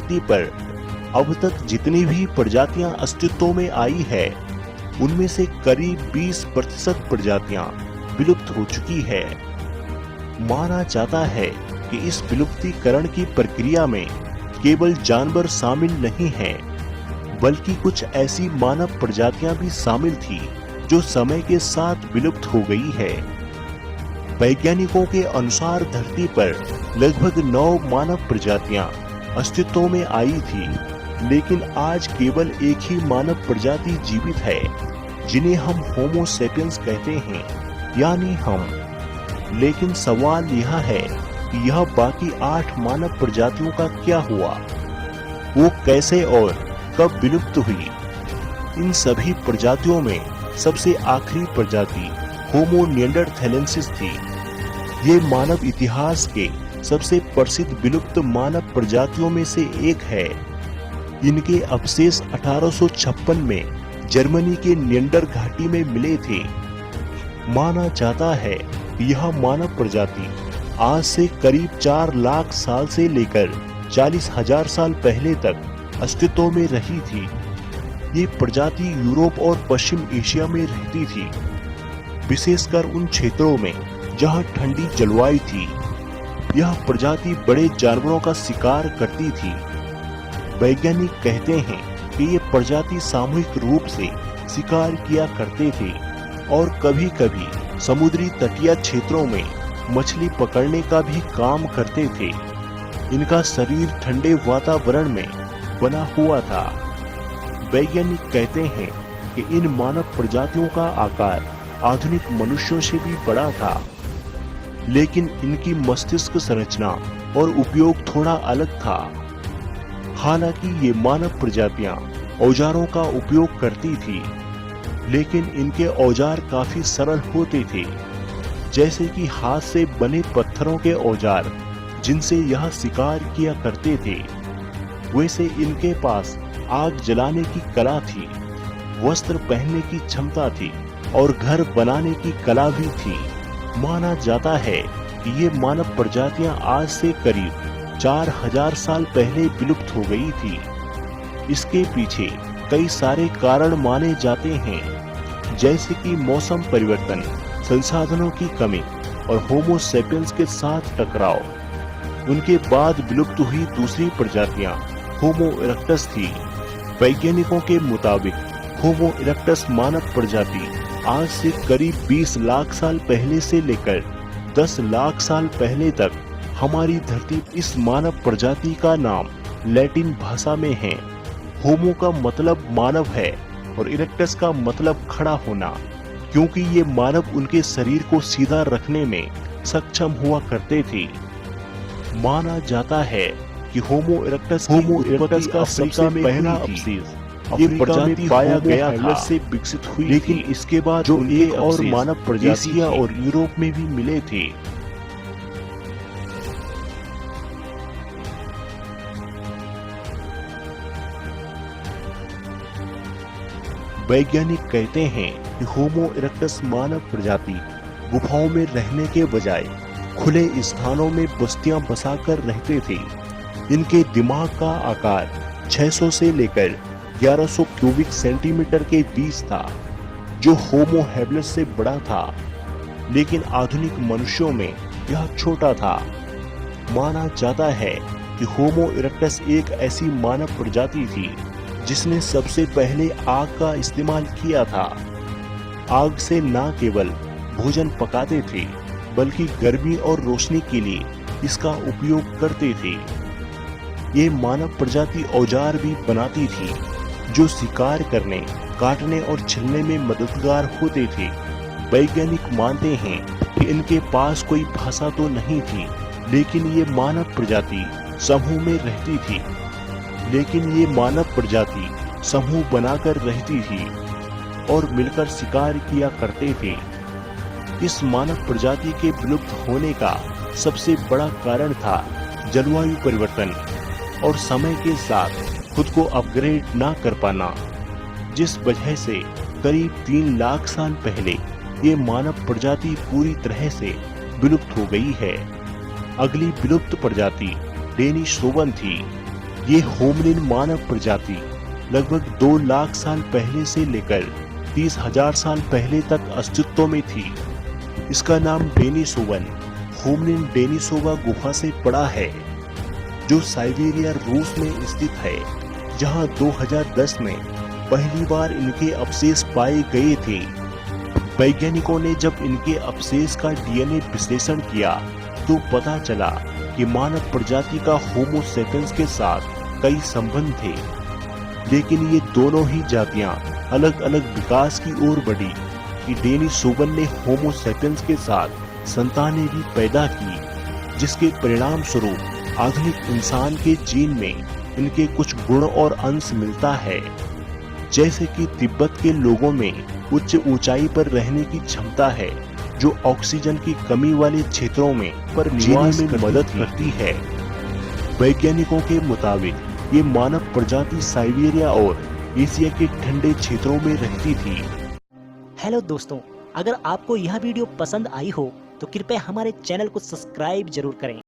धरती पर अब तक जितनी भी प्रजातियां अस्तित्व में आई है, उनमें से करीब 20% प्रजातियां विलुप्त हो चुकी है। माना जाता है कि इस विलुप्तीकरण की प्रक्रिया में केवल जानवर शामिल नहीं हैं, बल्कि कुछ ऐसी मानव प्रजातियां भी शामिल थी जो समय के साथ विलुप्त हो गई है। वैज्ञानिकों के अनुसार धरती पर लगभग 9 मानव प्रजातियां अस्तित्व में आई थी, लेकिन आज केवल एक ही मानव प्रजाति जीवित है, जिन्हें हम होमो सेपियंस कहते हैं, यानी हम। लेकिन सवाल यह है कि यह बाकी 8 मानव प्रजातियों का क्या हुआ? वो कैसे और कब विलुप्त हुई? इन सभी प्रजातियों में सबसे आखिरी प्रजाति होमो निएंडरथैलेंसिस थी। ये मानव इतिहास के सबसे प्रसिद्ध विलुप्त मानव प्रजातियों में से एक है। इनके अवशेष 1856 में जर्मनी के निएंडर घाटी में मिले थे। माना जाता है कि यह मानव प्रजाति आज से करीब 4 लाख साल से लेकर 40,000 साल पहले तक अस्तित्व में रही थी। ये प्रजाति यूरोप और पश्चिम एशिया में रहती थी, विशेषकर उन क्षेत्रों में जहां ठंडी जलवायु थी। यह प्रजाति बड़े जानवरों का शिकार करती थी। वैज्ञानिक कहते हैं कि ये प्रजाति सामूहिक रूप से शिकार किया करते थे और कभी-कभी समुद्री तटीय क्षेत्रों में मछली पकड़ने का भी काम करते थे। इनका शरीर ठंडे वातावरण में बना हुआ था। वैज्ञानिक कहते हैं कि इन मानव प्रजातियों का आकार आधुनिक मनुष्यों से भी बड़ा था, लेकिन इनकी मस्तिष्क संरचना और उपयोग थोड़ा अलग था। हालांकि ये मानव प्रजातियां औजारों का उपयोग करती थी, लेकिन इनके औजार काफी सरल होते थे, जैसे कि हाथ से बने पत्थरों के औजार जिनसे यह शिकार किया करते थे। वैसे इनके पास आग जलाने की कला थी, वस्त्र पहनने की क्षमता थी और घर बनाने की कला भी थी। माना जाता है कि ये मानव प्रजातियां आज से करीब 4000 साल पहले विलुप्त हो गई थी। इसके पीछे कई सारे कारण माने जाते हैं, जैसे कि मौसम परिवर्तन, संसाधनों की कमी और होमो सेपियंस के साथ टकराव। उनके बाद विलुप्त हुई दूसरी प्रजातियां होमो इरेक्टस थी। वैज्ञानिकों के मुताबिक होमो इरेक्टस मानव प्रजाति आज से करीब 20 लाख साल पहले से लेकर 10 लाख साल पहले तक हमारी धरती। इस मानव प्रजाति का नाम लैटिन भाषा में है। होमो का मतलब मानव है और इरेक्टस का मतलब खड़ा होना, क्योंकि ये मानव उनके शरीर को सीधा रखने में सक्षम हुआ करते थे। माना जाता है कि होमो इरेक्टस का सबसे पहला अवशेष ये प्रजाति पाया गया था से विकसित हुई, लेकिन इसके बाद जो एक और मानव प्रजाति एशिया और यूरोप में भी मिले थे। वैज्ञानिक कहते हैं कि होमो इरेक्टस मानव प्रजाति गुफाओं में रहने के बजाय खुले स्थानों में बस्तियां बसाकर रहते थे। इनके दिमाग का आकार 600 से लेकर 1100 क्यूबिक सेंटीमीटर के बीच था, जो होमो हैबिलिस से बड़ा था, लेकिन आधुनिक मनुष्यों में यह छोटा था। माना जाता है कि होमो इरेक्टस एक ऐसी मानव प्रजाति थी जिसने सबसे पहले आग का इस्तेमाल किया था। आग से न केवल भोजन पकाते थे, बल्कि गर्मी और रोशनी के लिए इसका उपयोग करते थे। ये मानव प्रजाति औजार भी बनाती थी, जो शिकार करने, काटने और छिलने में मददगार होते थे। वैज्ञानिक मानते हैं कि इनके पास कोई भाषा तो नहीं थी, लेकिन ये मानव प्रजाति समूह में रहती थी। समूह बनाकर रहती थी और मिलकर शिकार किया करते थे। इस मानव प्रजाति के विलुप्त होने का सबसे बड़ा कारण था जलवायु परिवर्तन और समय के साथ खुद को अपग्रेड ना कर पाना, जिस वजह से करीब 3 लाख साल पहले ये मानव प्रजाति पूरी तरह से विलुप्त हो गई है। अगली विलुप्त प्रजाति डेनिसोवन थी। ये होमनिन मानव प्रजाति लगभग 2 लाख साल पहले से लेकर 30,000 साल पहले तक अस्तित्व में थी। इसका नाम डेनिसोवन होमनिन डेनिसोवा गुफा से पड़ा है, जो साइबेरिया रूस में स्थित है, जहां 2010 में पहली बार इनके अवशेष पाए गए थे। वैज्ञानिकों ने जब इनके अवशेष का डीएनए विश्लेषण किया तो पता चला कि मानव प्रजाति का होमो सेपियंस के साथ कई संबंध थे, लेकिन ये दोनों ही जातियां अलग अलग विकास की ओर बढ़ी कि डेनिसोवन ने होमो सेपियंस के साथ संतानें भी पैदा की, जिसके परिणाम स्वरूप आधुनिक इंसान के जीन में इनके कुछ गुण और अंश मिलता है, जैसे कि तिब्बत के लोगों में उच्च ऊंचाई पर रहने की क्षमता है, जो ऑक्सीजन की कमी वाले क्षेत्रों में पर निवास में मदद करती है। वैज्ञानिकों के मुताबिक ये मानव प्रजाति साइबेरिया और एशिया के ठंडे क्षेत्रों में रहती थी। हेलो दोस्तों, अगर आपको यह वीडियो पसंद आई हो तो कृपया हमारे चैनल को सब्सक्राइब जरूर करें